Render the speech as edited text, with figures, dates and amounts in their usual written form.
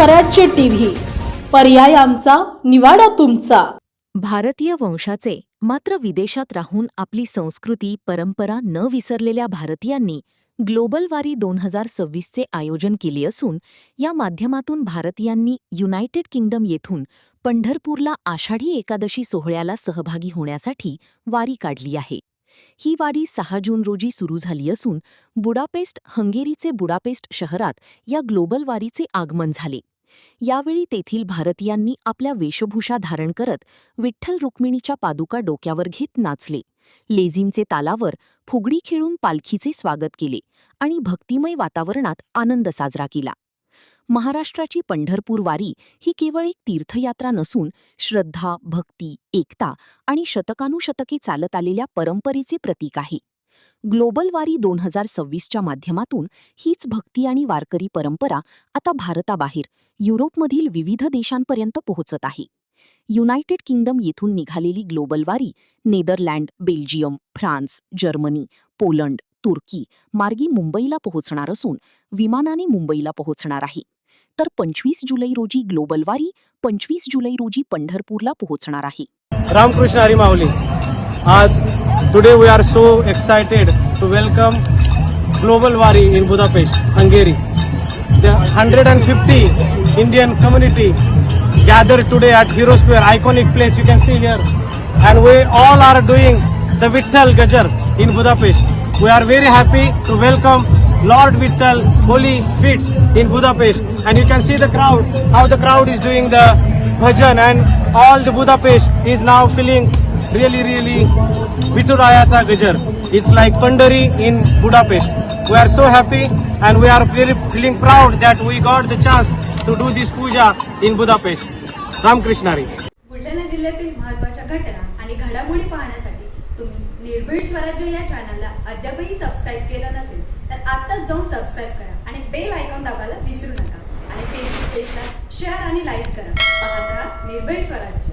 स्वराज्य टीव्ही, पर्याय आमचा, निवाडा तुमचा। भारतीय वंशाचे मात्र विदेशात राहून आपली संस्कृती परंपरा न विसरलेल्या भारतीयांनी ग्लोबल वारी 2026चे आयोजन केले असून या माध्यमातून भारतीयांनी युनायटेड किंगडम येथून पंढरपूरला आषाढी एकादशी सोहळ्याला सहभागी होण्यासाठी वारी काढली आहे। ही वारी 6 जून रोजी सुरू झाली असून बुडापेस्ट हंगेरीचे बुडापेस्ट शहरात या ग्लोबल वारीचे आगमन झाले। यावेळी तेथील भारतीयांनी आपल्या वेशभूषा धारण करत विठ्ठल रुक्मिणीच्या पादुका डोक्यावर घेत नाचले, लेझिमचे तालावर फुगडी खेळून पालखीचे स्वागत केले आणि भक्तिमय वातावरणात आनंद साजरा केला। महाराष्ट्राची पंढरपूर वारी ही केवळ एक तीर्थयात्रा नसून श्रद्धा, भक्ती, एकता आणि शतकानुशतके चालत आलेल्या परंपरेचे प्रतीक आहे। ग्लोबल वारी 2026च्या माध्यमातून हीच भक्ती आणि वारकरी परंपरा आता भारताबाहेर युरोपमधील विविध देशांपर्यंत पोहोचत आहे। युनायटेड किंगडम येथून निघालेली ग्लोबल वारी Netherlands, Belgium, France, Germany, Poland, Turkey मार्गी मुंबईला पोहोचणार असून विमानाने मुंबईला पोहोचणार आहे। तर 25 जुलै रोजी ग्लोबल वारी 25 जुलै रोजी पंढरपूरला पोहोचणार आहे। रामकृष्ण हरी माऊली। Today we are so excited to welcome Global Wari in Budapest, Hungary. The 150 Indian community gathered today at Hero Square, iconic place you can see here. And we all are doing the Vittal Gajar in Budapest. We are very happy to welcome Lord Vittal Holy Feet in Budapest. And you can see the crowd, how the crowd is doing the bhajan, and all the Budapest is now feeling really Vitturayata Gajar. It's like Pandari in Budapest. We are so happy and we are very feeling proud that we got the chance to do this puja in Budapest. Ramkrishna Hari. Buldhana जिल्ह्यातील महत्त्वाच्या घटना आणि घडामोडी पाहण्यासाठी तुम्ही निर्भीड स्वराज्य या चॅनलला अद्यापही सबस्क्राइब केलं नसेल तर आत्ताच जाऊन सबस्क्राइब करा आणि बेल आयकॉन दाबायला विसरू नका आणि फेसबुक पेजला शेअर आणि लाईक करा। पाहत रहा निर्भीड स्वराज्य।